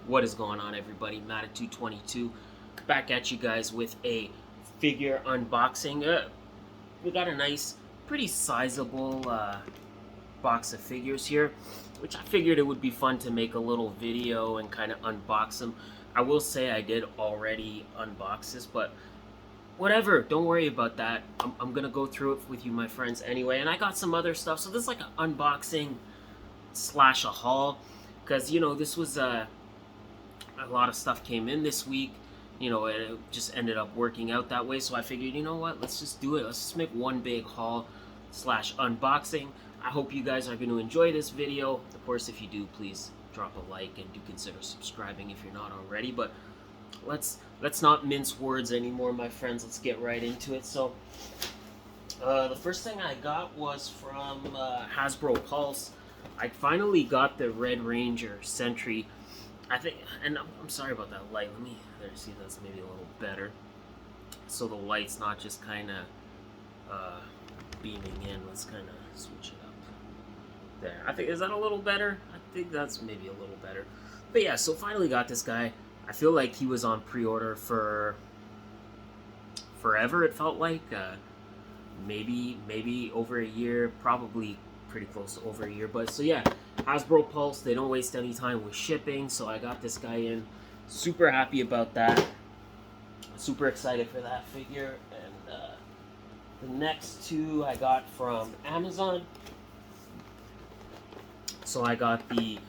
What is going on, everybody? Matt222 back at you guys with a figure unboxing. We got a nice, pretty sizable box of figures here, which I figured it would be fun to make a little video and kind of unbox them. I will say I did already unbox this, but whatever, don't worry about that. I'm gonna go through it with you, my friends, anyway. And I got some other stuff, so this is like an unboxing slash a haul, because this was a lot of stuff came in this week. It just ended up working out that way. So I figured, you know what? Let's just do it. Let's just make one big haul slash unboxing. I hope you guys are going to enjoy this video. Of course, if you do, please drop a like and do consider subscribing if you're not already. But let's not mince words anymore, my friends. Let's get right into it. So the first thing I got was from Hasbro Pulse. I finally got the Red Ranger Sentry. I think, and I'm sorry about that light. Let me see. That's maybe a little better. So the light's not just kind of beaming in. Let's kind of switch it up. There. I think, is that a little better? I think that's maybe a little better. But yeah, so finally got this guy. I feel like he was on pre-order for forever. It felt like maybe over a year, probably pretty close to over a year. But so yeah, Hasbro Pulse, they don't waste any time with shipping, so I got this guy in. Super happy about that. Super excited for that figure. And the next two I got from Amazon. So I got the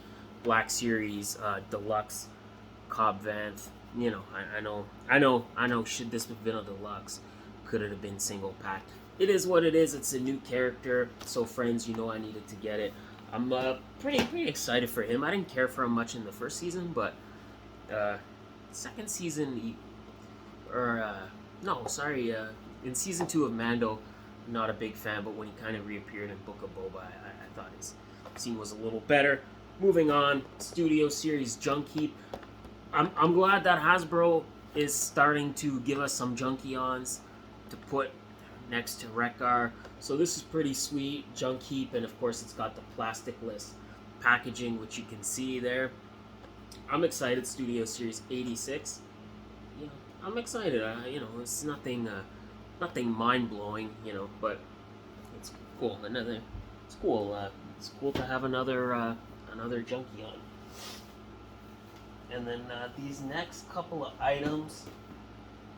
Black Series Deluxe Cobb Vanth. I know. Should this have been a deluxe? Could it have been single pack? It is what it is. It's a new character, so friends, I needed to get it. I'm pretty excited for him. I didn't care for him much in the first season, but second season, in season 2 of Mando, not a big fan. But when he kind of reappeared in Book of Boba, I thought his scene was a little better. Moving on, Studio Series Junk Heap. I'm glad that Hasbro is starting to give us some Junkions to put next to Wreck-Gar. So this is pretty sweet, Junk Heap, and of course it's got the plasticless packaging, which you can see there. I'm excited. Studio Series 86. I'm excited. It's nothing mind-blowing, but it's cool. It's cool. It's cool to have another Junkion. And then these next couple of items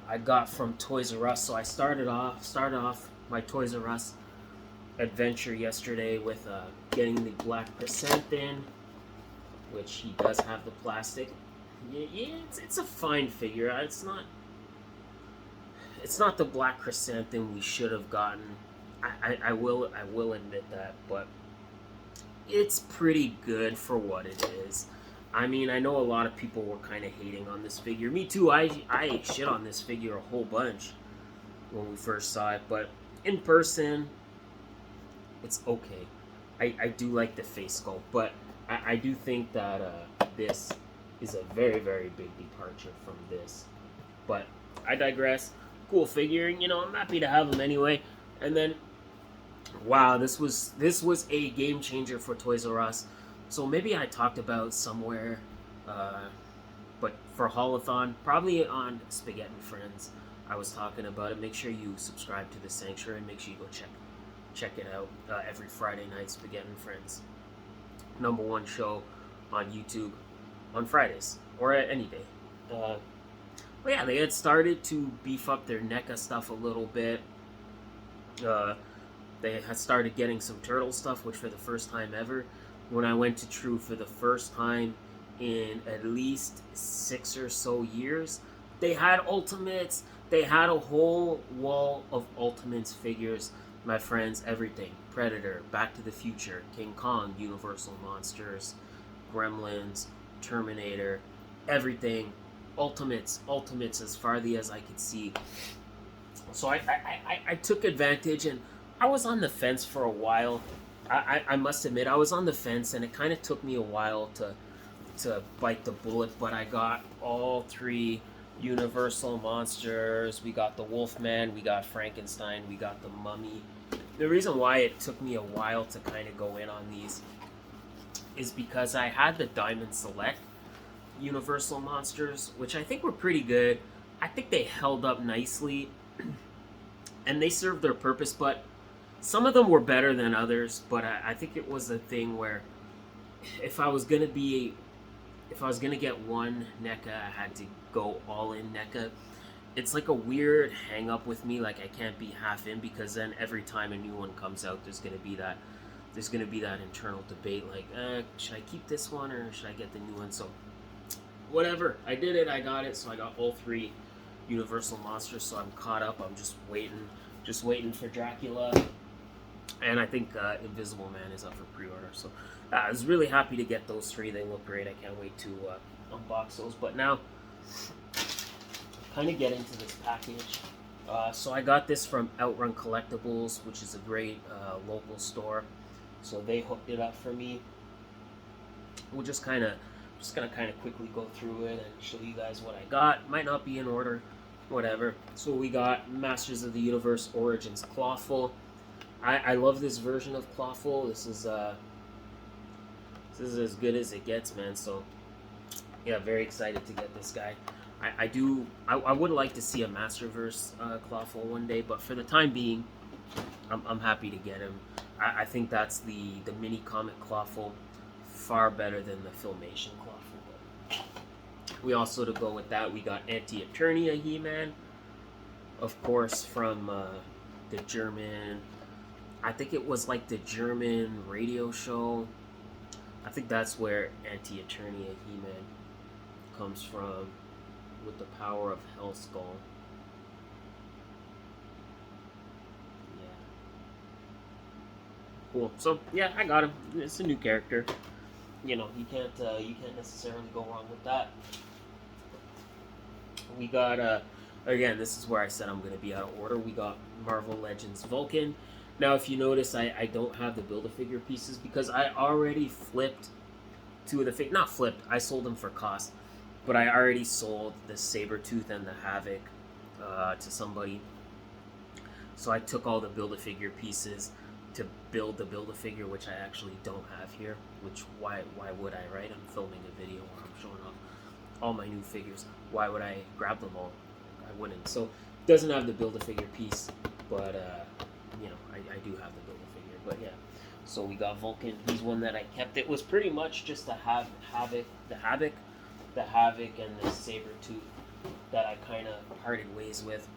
I got from Toys R Us. So I started off my Toys R Us adventure yesterday with getting the Black Chrysanthemum, which he does have the plastic. Yeah, it's a fine figure. It's not the Black Chrysanthemum we should have gotten. I will admit that, but it's pretty good for what it is. I mean, I know a lot of people were kind of hating on this figure. Me too. I ate shit on this figure a whole bunch when we first saw it, but in person, it's okay. I do like the face sculpt, but I do think that this is a very, very big departure from this. But I digress. Cool figure, and I'm happy to have him anyway. And then, wow, this was a game changer for Toys R Us. So maybe I talked about somewhere, but for Haulathon, probably on Spaghetti and Friends, I was talking about it. Make sure you subscribe to the Sanctuary, and make sure you go check it out every Friday night. Spaghetti and Friends, #1 show on YouTube on Fridays or any day. But yeah, they had started to beef up their NECA stuff a little bit. They had started getting some turtle stuff, which for the first time ever. When I went to True for the first time in at least 6 or so years, they had Ultimates. They had a whole wall of Ultimates figures, my friends. Everything: Predator, Back to the Future, King Kong, Universal Monsters, Gremlins, Terminator, everything. Ultimates as far as I could see. So I took advantage, and I was on the fence for a while. I must admit, I was on the fence, and it kind of took me a while to bite the bullet, but I got all 3 Universal Monsters. We got the Wolfman, we got Frankenstein, we got the Mummy. The reason why it took me a while to kind of go in on these is because I had the Diamond Select, Universal monsters, which I think were pretty good. I think they held up nicely, and they served their purpose. But some of them were better than others. But I think it was a thing where if I was gonna be, if I was gonna get one NECA, I had to go all in NECA. It's like a weird hang up with me. Like I can't be half in, because then every time a new one comes out, there's gonna be that internal debate. Like, should I keep this one or should I get the new one? So whatever, I did it. I got it. So I got all 3 Universal monsters. So I'm caught up. I'm just waiting for Dracula, and I think Invisible Man is up for pre-order. So I was really happy to get those 3. They look great. I can't wait to unbox those. But now, kind of get into this package. So I got this from Outrun Collectables, which is a great local store. So they hooked it up for me. We'll just gonna kind of quickly go through it and show you guys what I got. Might not be in order, whatever. So we got Masters of the Universe Origins Clawful. I love this version of Clawful. This is as good as it gets, man. So yeah, very excited to get this guy. I would like to see a Masterverse Clawful one day, but for the time being, I'm happy to get him. I think that's the mini comic Clawful, far better than the Filmation Clawful. We also, to go with that, we got Anti-Eternia He-Man, of course, from the German, I think it was like the German radio show. I think that's where Anti-Eternia He-Man comes from, with the power of Hellskull. Yeah. Cool. So yeah, I got him. It's a new character. You know, you can't necessarily go wrong with that. We got again, this is where I said I'm gonna be out of order. We got Marvel Legends Vulcan. Now, if you notice, I don't have the Build-A-Figure pieces because I already flipped 2 of the not flipped. I sold them for cost. But I already sold the Sabretooth and the Havoc to somebody. So I took all the Build-A-Figure pieces to build the Build-A-Figure, which I actually don't have here. Which, why would I, right? I'm filming a video where I'm showing off all my new figures. Why would I grab them all? I wouldn't. So it doesn't have the Build-A-Figure piece, but, you know, I do have the Build-A-Figure. But yeah, so we got Vulcan. He's one that I kept. It was pretty much just the Havoc and the Sabretooth that I kind of parted ways with.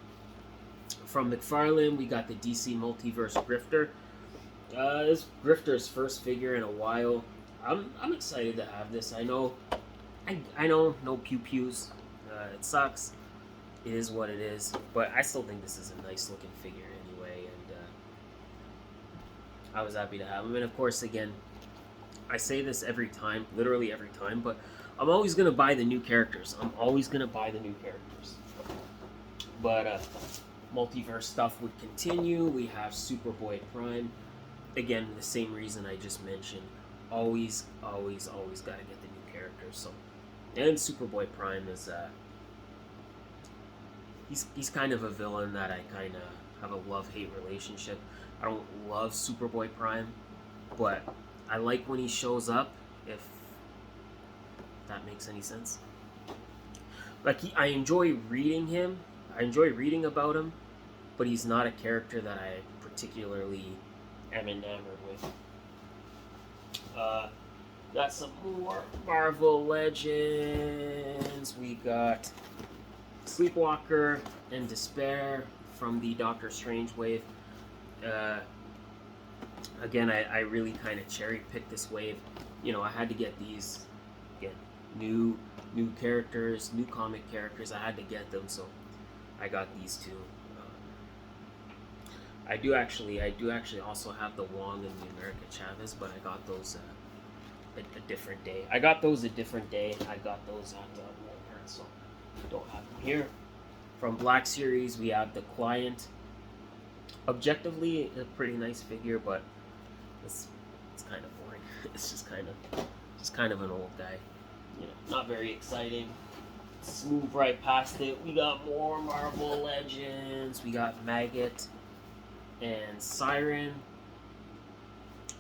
From McFarlane, we got the DC Multiverse Grifter. This Grifter's first figure in a while. I'm excited to have this. I know no pew-pews. It sucks. It is what it is. But I still think this is a nice looking figure anyway. And I was happy to have him. And of course, again, I say this every time, literally every time, but I'm always going to buy the new characters. But multiverse stuff would continue. We have Superboy Prime. Again, the same reason I just mentioned. Always got to get the new characters. So, and Superboy Prime is, he's kind of a villain that I kind of have a love-hate relationship. I don't love Superboy Prime, but I like when he shows up, if that makes any sense. Like, I enjoy reading him. I enjoy reading about him, but he's not a character that I particularly am enamored with. Got some more Marvel Legends. We got Sleepwalker and Despair from the Doctor Strange wave. Again, I really kind of cherry-picked this wave. You know, I had to get these, again, new characters, new comic characters. I had to get them, so I got these 2. I do actually also have the Wong and the America Chavez, but I got those a different day. I got those at Walmart, so I don't have them here. From Black Series, we have the Client. Objectively, a pretty nice figure, but it's kind of boring. It's just kind of an old guy. You know, not very exciting. Move right past it. We got more Marvel Legends. We got Maggot and Siren.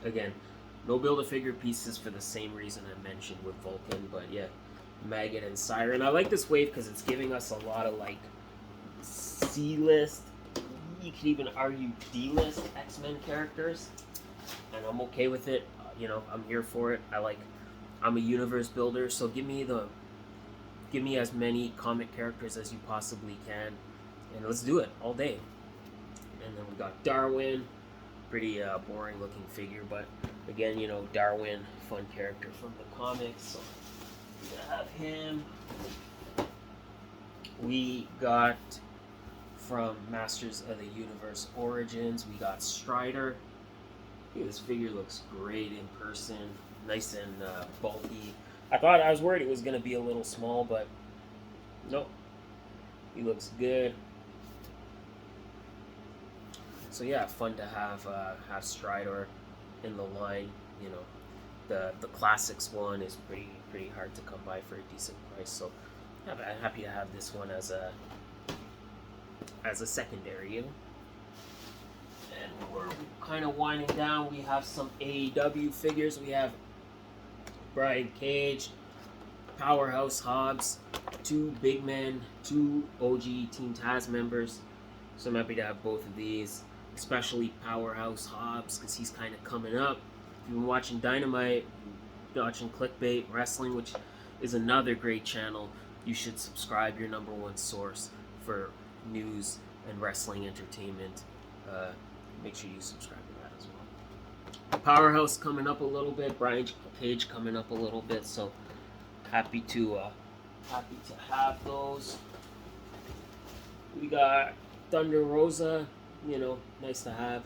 Again, no Build-A-Figure pieces for the same reason I mentioned with Vulcan, but yeah, Maggot and Siren. I like this wave because it's giving us a lot of like C-list, you could even argue D-list X-Men characters, and I'm okay with it. You know, I'm here for it. I'm a universe builder, so give me as many comic characters as you possibly can, and let's do it all day. And then we got Darwin, pretty boring looking figure, but again, you know, Darwin, fun character from the comics, so we have him. We got from Masters of the Universe Origins, we got Strider. This figure looks great in person, nice and bulky. I was worried it was going to be a little small, but nope, he looks good. So yeah, fun to have Strider in the line. You know, the classics one is pretty hard to come by for a decent price. So I'm happy to have this one as a secondary. You know? And we're kind of winding down. We have some AEW figures. We have Brian Cage, Powerhouse Hobbs, 2 big men, 2 OG Team Taz members. So I'm happy to have both of these, especially Powerhouse Hobbs, because he's kind of coming up. If you've been watching Dynamite, watching Clickbait Wrestling, which is another great channel, you should subscribe. Your #1 source for news and wrestling entertainment. Make sure you subscribe to that as well. Powerhouse coming up a little bit, Brian Cage coming up a little bit, so happy to have those. We got Thunder Rosa, you know, nice to have,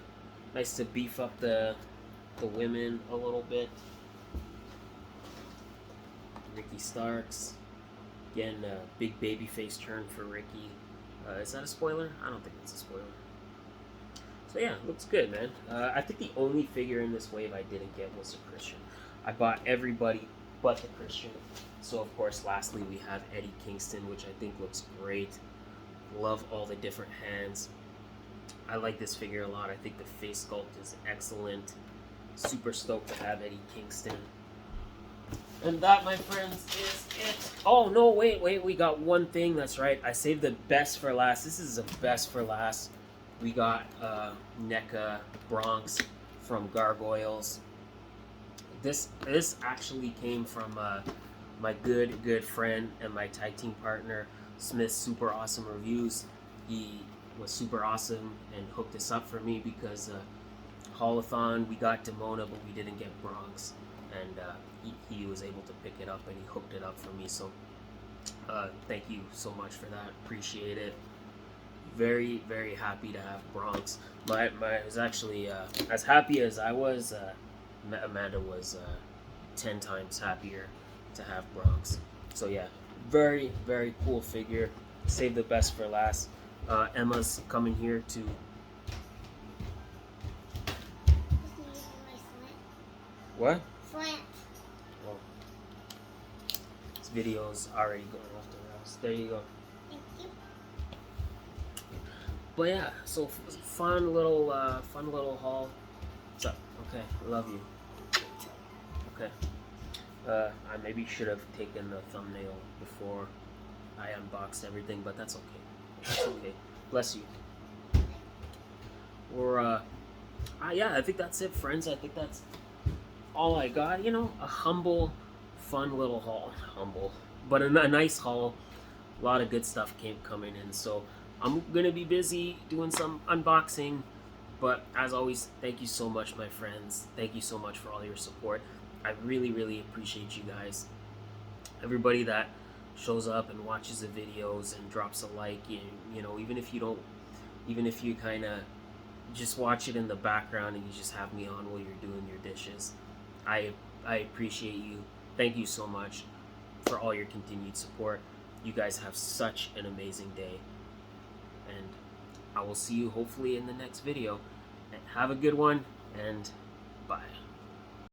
nice to beef up the women a little bit. Ricky Starks, again, big babyface turn for Ricky. Is that a spoiler? I don't think it's a spoiler. So yeah, looks good, man. I think the only figure in this wave I didn't get was a Christian. I bought everybody but the Christian. So of course, lastly we have Eddie Kingston, which I think looks great. Love all the different hands. I like this figure a lot. I think the face sculpt is excellent. Super stoked to have Eddie Kingston. And that, my friends, is it. Oh no, wait, we got one thing. That's right, I saved the best for last. This is the best for last. We got NECA Bronx from Gargoyles. This actually came from my good friend and my tag team partner, Smith's Super Awesome Reviews. He was super awesome and hooked this up for me because Haulathon, we got Demona, but we didn't get Bronx. And he was able to pick it up and he hooked it up for me. So thank you so much for that. Appreciate it. Very, very happy to have Bronx. I was actually as happy as I was. Amanda was 10 times happier to have Bronx. So yeah, very, very cool figure. Save the best for last. Emma's coming here to. What? Slant. Well, this video's already going off the rails. There you go. Thank you. But yeah, so fun little haul. What's up? Okay, love you. Okay. I maybe should have taken the thumbnail before I unboxed everything, but that's okay. That's okay. Bless you. Or yeah, I think that's it, friends. I think that's all I got. You know, a humble, fun little haul. Humble, but a nice haul. A lot of good stuff coming in. So I'm gonna be busy doing some unboxing. But as always, thank you so much, my friends. Thank you so much for all your support. I really, really appreciate you guys. Everybody that shows up and watches the videos and drops a like, you know, even if you kind of just watch it in the background and you just have me on while you're doing your dishes. I appreciate you. Thank you so much for all your continued support. You guys have such an amazing day. And I will see you hopefully in the next video. Have a good one, and bye.